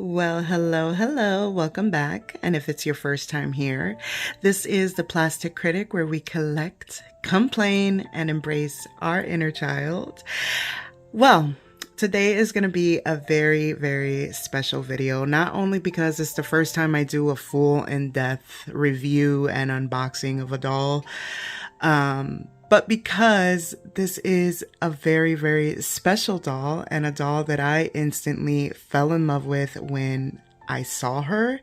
Well, hello, welcome back. And if it's your first time here, this is the Plastic Critic where we collect, complain, and embrace our inner child. Well, today is going to be a very, very special video, not only because it's the first time I do a full in-depth review and unboxing of a doll, but because this is a very, very special doll and a doll that I instantly fell in love with when I saw her.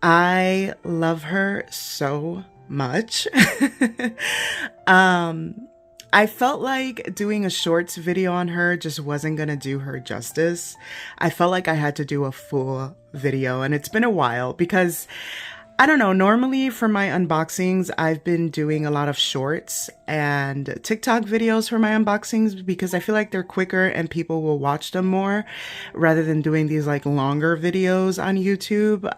I love her so much. I felt like doing a shorts video on her just wasn't gonna do her justice. I felt like I had to do a full video, and it's been a while because I don't know, normally for my unboxings, I've been doing a lot of shorts and TikTok videos for my unboxings because I feel like they're quicker and people will watch them more rather than doing these like longer videos on YouTube.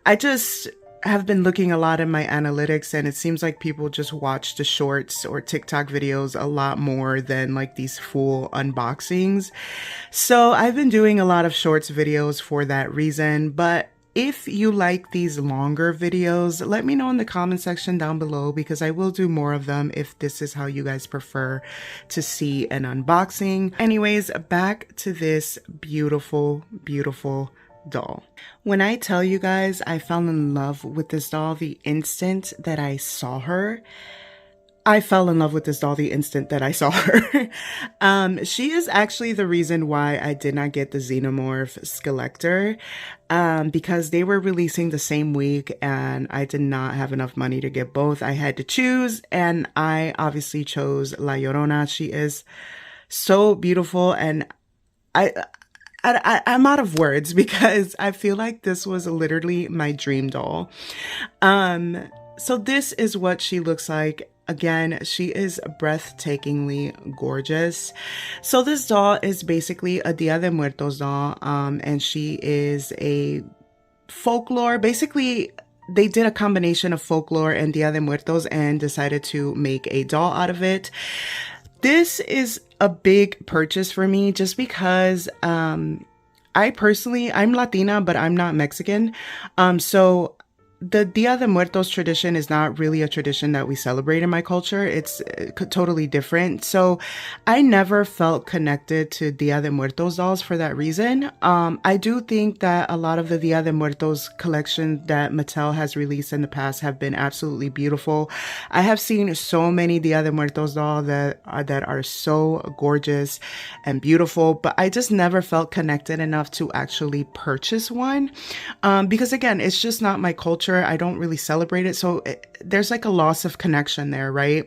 I just have been looking a lot in my analytics and it seems like people just watch the shorts or TikTok videos a lot more than like these full unboxings. So I've been doing a lot of shorts videos for that reason, but if you like these longer videos, let me know in the comment section down below because I will do more of them if this is how you guys prefer to see an unboxing. Anyways, back to this beautiful, beautiful doll. When I tell you guys I fell in love with this doll the instant that I saw her, I fell in love with this doll the instant that I saw her. She is actually the reason why I did not get the Xenomorph Skullector, because they were releasing the same week and I did not have enough money to get both. I had to choose and I obviously chose La Llorona. She is so beautiful and I'm out of words because I feel like this was literally my dream doll. So this is what she looks like. Again, she is breathtakingly gorgeous. So this doll is basically a Dia de Muertos doll, and she is a folklore. Basically, they did a combination of folklore and Dia de Muertos and decided to make a doll out of it. This is a big purchase for me just because I'm Latina, but I'm not Mexican. So the Dia de Muertos tradition is not really a tradition that we celebrate in my culture. It's totally different. So I never felt connected to Dia de Muertos dolls for that reason. I do think that a lot of the Dia de Muertos collection that Mattel has released in the past have been absolutely beautiful. I have seen so many Dia de Muertos dolls that are so gorgeous and beautiful, but I just never felt connected enough to actually purchase one. Because again, it's just not my culture. I don't really celebrate it. So there's like a loss of connection there, right?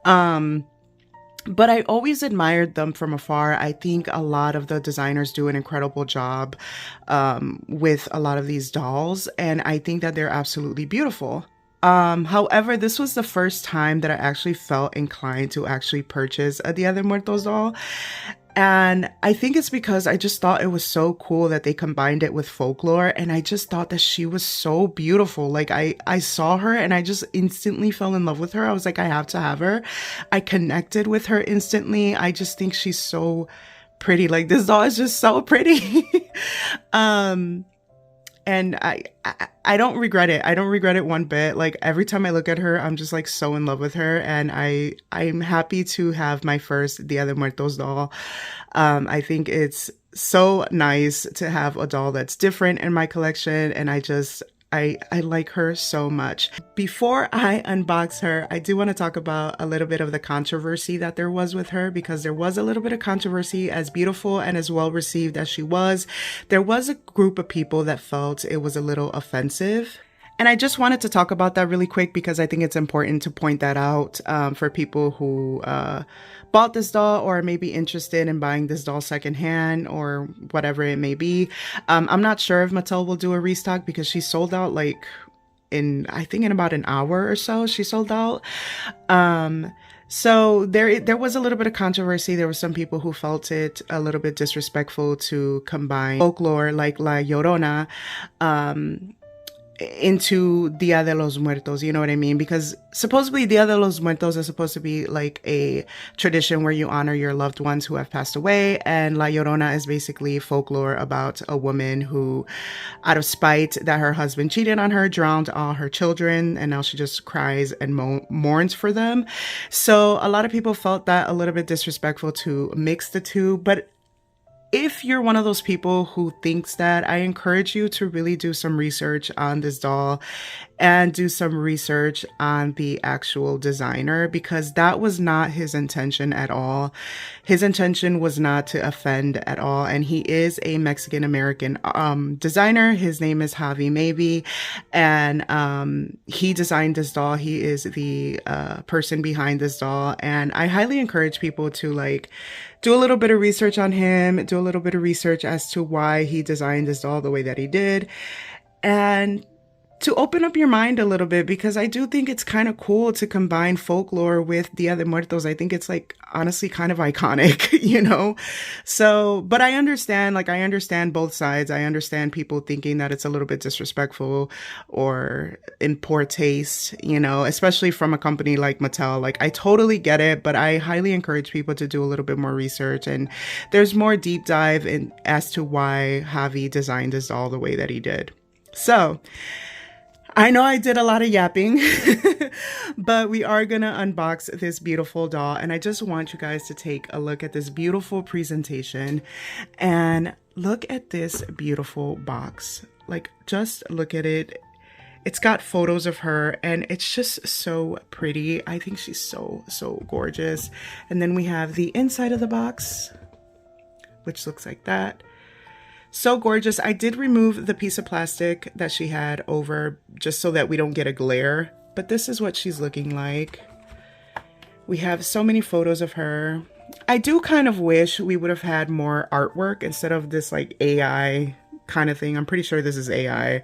But I always admired them from afar. I think a lot of the designers do an incredible job with a lot of these dolls. And I think that they're absolutely beautiful. However, this was the first time that I actually felt inclined to actually purchase a Dia de Muertos doll. And I think it's because I just thought it was so cool that they combined it with folklore. And I just thought that she was so beautiful. Like I saw her and I just instantly fell in love with her. I was like, I have to have her. I connected with her instantly. I just think she's so pretty. Like this doll is just so pretty. And I don't regret it. I don't regret it one bit. Like every time I look at her, I'm just like so in love with her. And I'm happy to have my first Dia de Muertos doll. I think it's so nice to have a doll that's different in my collection. And I like her so much. Before I unbox her, I do want to talk about a little bit of the controversy that there was with her, because there was a little bit of controversy. As beautiful and as well received as she was, there was a group of people that felt it was a little offensive. And I just wanted to talk about that really quick because I think it's important to point that out for people who bought this doll or may be interested in buying this doll secondhand or whatever it may be. I'm not sure if Mattel will do a restock because she sold out like I think in about an hour or so she sold out. So there was a little bit of controversy. There were some people who felt it a little bit disrespectful to combine folklore like La Llorona into Dia de los Muertos, you know what I mean? Because supposedly Dia de los Muertos is supposed to be like a tradition where you honor your loved ones who have passed away, and La Llorona is basically folklore about a woman who, out of spite that her husband cheated on her, drowned all her children, and now she just cries and mourns for them. So a lot of people felt that a little bit disrespectful to mix the two, but if you're one of those people who thinks that, I encourage you to really do some research on this doll and do some research on the actual designer, because that was not his intention at all. His intention was not to offend at all. And he is a Mexican American designer. His name is Javi Meabe, and he designed this doll. He is the person behind this doll. And I highly encourage people to like do a little bit of research on him, do a little bit of research as to why he designed this doll the way that he did, and to open up your mind a little bit, because I do think it's kind of cool to combine folklore with Dia de Muertos. I think it's like honestly kind of iconic, you know? So, but I understand both sides. I understand people thinking that it's a little bit disrespectful or in poor taste, you know, especially from a company like Mattel. Like, I totally get it, but I highly encourage people to do a little bit more research, and there's more deep dive in as to why Javi designed this doll the way that he did. So, I know I did a lot of yapping, but we are going to unbox this beautiful doll. And I just want you guys to take a look at this beautiful presentation and look at this beautiful box. Like, just look at it. It's got photos of her and it's just so pretty. I think she's so, so gorgeous. And then we have the inside of the box, which looks like that. So gorgeous. I did remove the piece of plastic that she had over just so that we don't get a glare, but this is what she's looking like. We have so many photos of her. I do kind of wish we would have had more artwork instead of this like AI kind of thing. I'm pretty sure this is AI.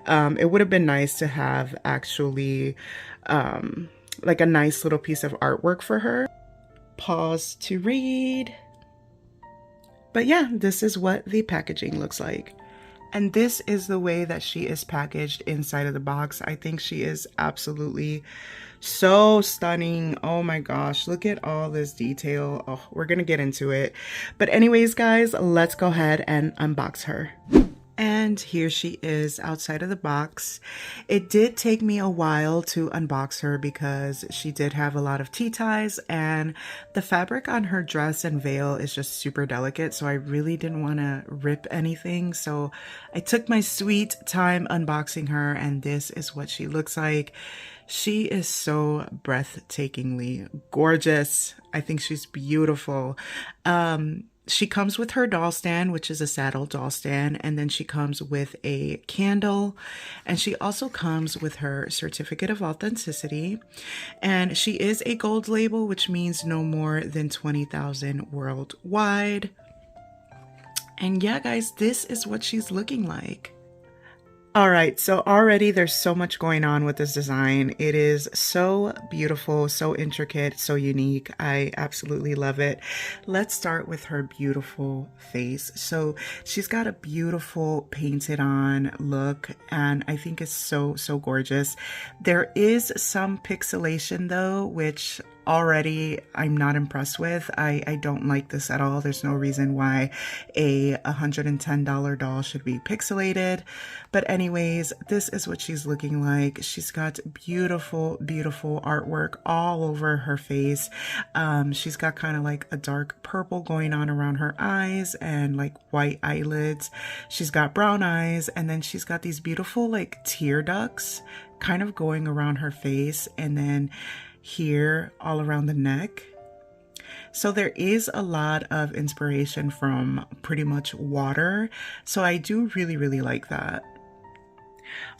It would have been nice to have actually like a nice little piece of artwork for her. Pause to read. But yeah, this is what the packaging looks like. And this is the way that she is packaged inside of the box. I think she is absolutely so stunning. Oh my gosh, look at all this detail. Oh, we're gonna get into it. But anyways, guys, let's go ahead and unbox her. And here she is outside of the box. It did take me a while to unbox her because she did have a lot of tea ties, and the fabric on her dress and veil is just super delicate, so I really didn't want to rip anything. So I took my sweet time unboxing her, and this is what she looks like. She is so breathtakingly gorgeous. I think she's beautiful. She comes with her doll stand, which is a saddle doll stand, and then she comes with a candle, and she also comes with her certificate of authenticity, and she is a gold label, which means no more than 20,000 worldwide. And yeah, guys, this is what she's looking like. All right, so already there's so much going on with this design. It is so beautiful, so intricate, so unique. I absolutely love it. Let's start with her beautiful face. So she's got a beautiful painted on look, and I think it's so, so gorgeous. There is some pixelation though, which already I'm not impressed with. I don't like this at all. There's no reason why a $110 doll should be pixelated. But anyways, this is what she's looking like. She's got beautiful, beautiful artwork all over her face. She's got kind of like a dark purple going on around her eyes and like white eyelids. She's got brown eyes, and then she's got these beautiful like tear ducts kind of going around her face, and then here all around the neck. So there is a lot of inspiration from pretty much water. So I do really, really like that.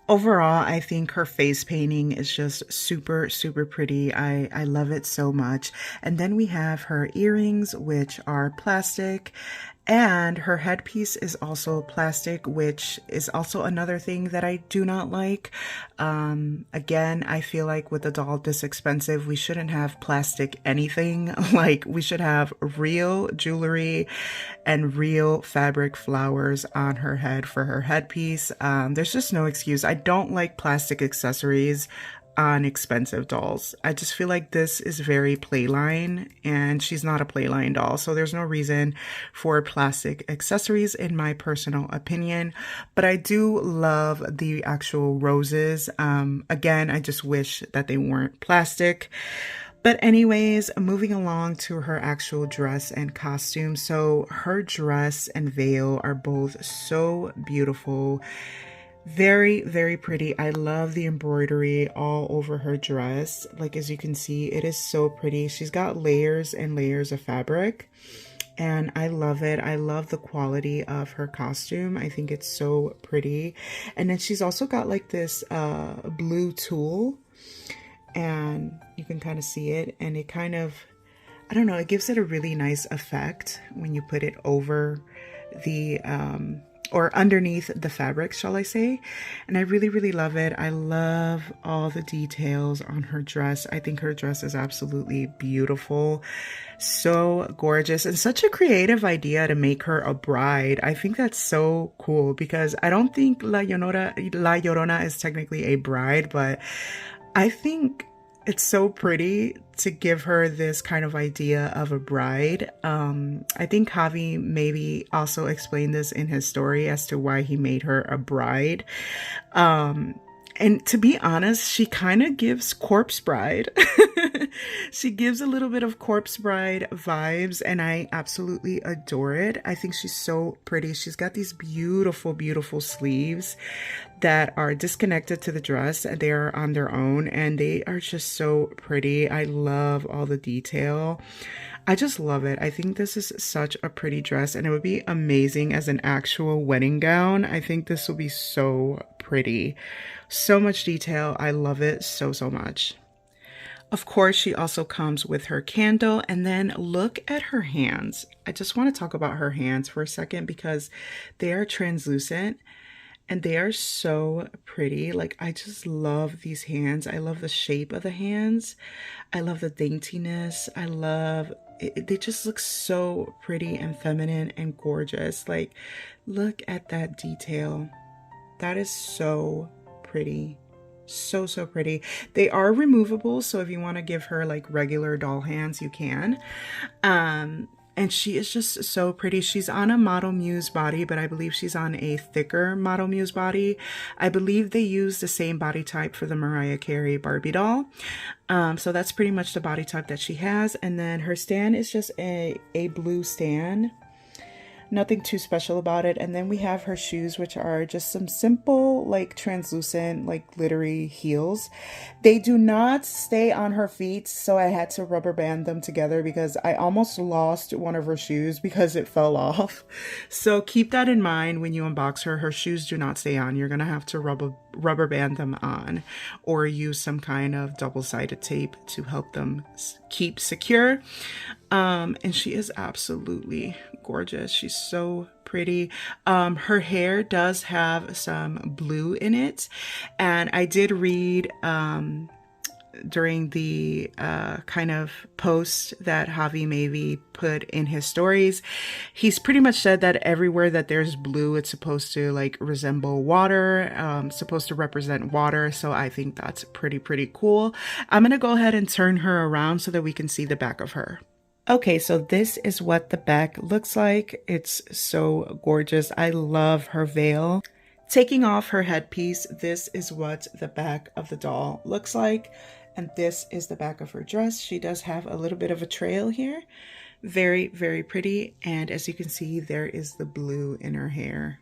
Overall, I think her face painting is just super, super pretty. I love it so much. And then we have her earrings, which are plastic. And her headpiece is also plastic, which is also another thing that I do not like. Again, I feel like with a doll this expensive, we shouldn't have plastic anything. Like, we should have real jewelry and real fabric flowers on her head for her headpiece. There's just no excuse. I don't like plastic accessories on expensive dolls. I just feel like this is very playline, and she's not a playline doll, so there's no reason for plastic accessories in my personal opinion. But I do love the actual roses. Again, I just wish that they weren't plastic. But anyways, moving along to her actual dress and costume. So her dress and veil are both so beautiful. Very, very pretty. I love the embroidery all over her dress. Like, as you can see, it is so pretty. She's got layers and layers of fabric, and I love it. I love the quality of her costume. I think it's so pretty. And then she's also got like this blue tulle, and you can kind of see it, and it kind of, I don't know, it gives it a really nice effect when you put it over the or underneath the fabric, shall I say. And I really, really love it. I love all the details on her dress. I think her dress is absolutely beautiful. So gorgeous, and such a creative idea to make her a bride. I think that's so cool, because I don't think La Llorona is technically a bride, but I think it's so pretty to give her this kind of idea of a bride. I think Javi maybe also explained this in his story as to why he made her a bride. And to be honest, she kind of gives Corpse Bride. She gives a little bit of Corpse Bride vibes, and I absolutely adore it. I think she's so pretty. She's got these beautiful, beautiful sleeves that are disconnected to the dress. They are on their own, and they are just so pretty. I love all the detail. I just love it. I think this is such a pretty dress, and it would be amazing as an actual wedding gown. I think this will be so pretty. So much detail. I love it so, so much. Of course, she also comes with her candle, and then look at her hands. I just want to talk about her hands for a second, because they are translucent and they are so pretty. Like, I just love these hands. I love the shape of the hands. I love the daintiness. I love it. They just look so pretty and feminine and gorgeous. Like, look at that detail. That is so pretty. So, so pretty. They are removable, so if you want to give her like regular doll hands, you can. And she is just so pretty. She's on a Model Muse body, but I believe she's on a thicker Model Muse body. I believe they use the same body type for the Mariah Carey Barbie doll. So that's pretty much the body type that she has. And then her stand is just a blue stand. Nothing too special about it. And then we have her shoes, which are just some simple, like translucent, like glittery heels. They do not stay on her feet, so I had to rubber band them together, because I almost lost one of her shoes because it fell off. So keep that in mind when you unbox her. Her shoes do not stay on. You're gonna have to rubber band them on, or use some kind of double-sided tape to help them keep secure. And she is absolutely gorgeous. She's so pretty. Her hair does have some blue in it, and I did read during the kind of post that Javi Meabe put in his stories, he's pretty much said that everywhere that there's blue, it's supposed to like resemble water, supposed to represent water. So I think that's pretty cool. I'm gonna go ahead and turn her around so that we can see the back of her. Okay, so this is what the back looks like. It's so gorgeous. I love her veil. Taking off her headpiece, this is what the back of the doll looks like. And this is the back of her dress. She does have a little bit of a trail here. Very, very pretty. And as you can see, there is the blue in her hair.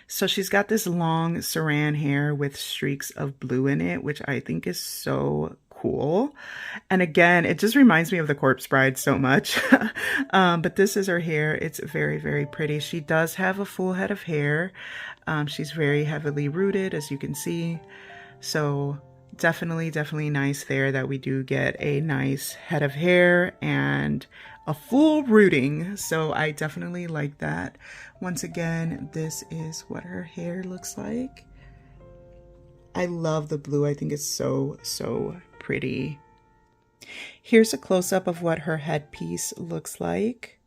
So she's got this long saran hair with streaks of blue in it, which I think is so cool. And again, it just reminds me of the Corpse Bride so much. But this is her hair. It's very, very pretty. She does have a full head of hair. She's very heavily rooted, as you can see. So Definitely nice there that we do get a nice head of hair and a full rooting. So I definitely like that. Once again, this is what her hair looks like. I love the blue. I think it's so pretty. Here's a close-up of what her headpiece looks like.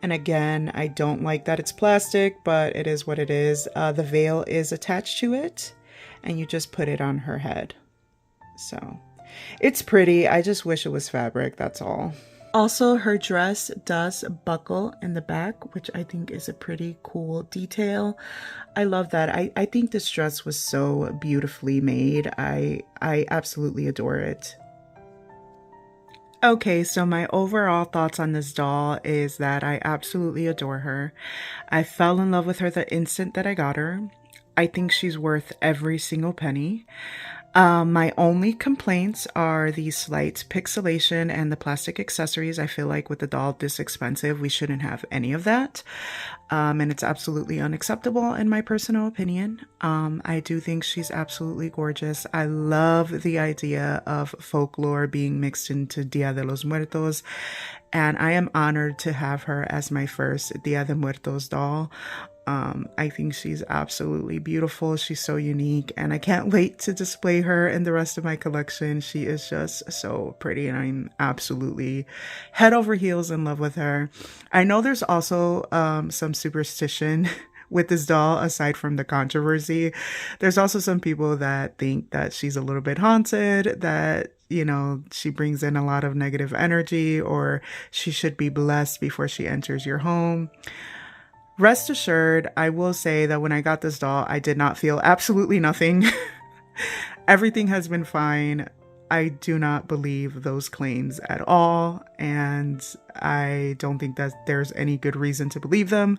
And again, I don't like that it's plastic, but it is what it is. The veil is attached to it, and you just put it on her head. So it's pretty. I just wish it was fabric, that's all. Also, her dress does buckle in the back, which I think is a pretty cool detail. I love that. I think this dress was so beautifully made. I absolutely adore it. Okay, so my overall thoughts on this doll is that I absolutely adore her. I fell in love with her the instant that I got her. I think she's worth every single penny. My only complaints are the slight pixelation and the plastic accessories. I feel like with the doll this expensive, we shouldn't have any of that. And it's absolutely unacceptable in my personal opinion. I do think she's absolutely gorgeous. I love the idea of folklore being mixed into Dia de los Muertos. And I am honored to have her as my first Dia de Muertos doll. I think she's absolutely beautiful. She's so unique, and I can't wait to display her in the rest of my collection. She is just so pretty, and I'm absolutely head over heels in love with her. I know there's also some superstition with this doll aside from the controversy. There's also some people that think that she's a little bit haunted, that you know, she brings in a lot of negative energy, or she should be blessed before she enters your home. Rest assured, I will say that when I got this doll, I did not feel absolutely nothing. Everything has been fine. I do not believe those claims at all, and I don't think that there's any good reason to believe them.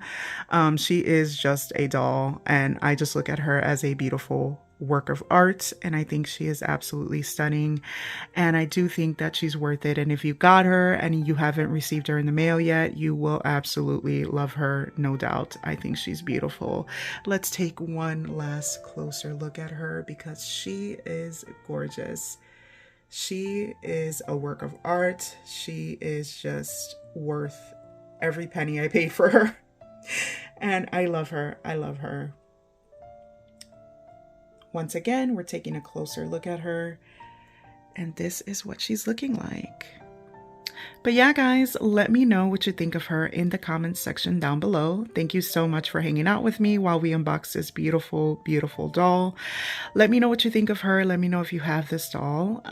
She is just a doll, and I just look at her as a beautiful work of art, and I think she is absolutely stunning, and I do think that she's worth it. And if you got her and you haven't received her in the mail yet, you will absolutely love her, no doubt. I think she's beautiful. Let's take one last closer look at her because she is gorgeous. She is a work of art. She is just worth every penny I paid for her. And I love her. I love her. Once again, we're taking a closer look at her, and this is what she's looking like. But yeah, guys, let me know what you think of her in the comments section down below. Thank you so much for hanging out with me while we unbox this beautiful, beautiful doll. Let me know what you think of her. Let me know if you have this doll.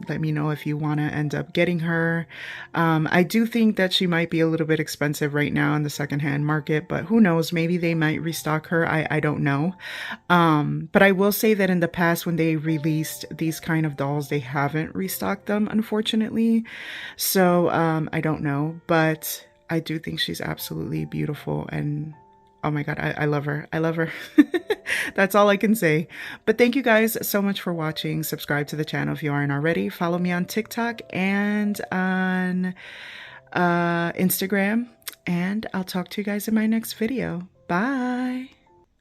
Let me know if you want to end up getting her. I do think that she might be a little bit expensive right now in the secondhand market, but who knows? Maybe they might restock her. I don't know. But I will say that in the past, when they released these kind of dolls, they haven't restocked them, unfortunately. So I don't know, but I do think she's absolutely beautiful, and oh my god, I love her. I love her. That's all I can say. But thank you guys so much for watching. Subscribe to the channel if you aren't already. Follow me on TikTok and on Instagram, and I'll talk to you guys in my next video. Bye.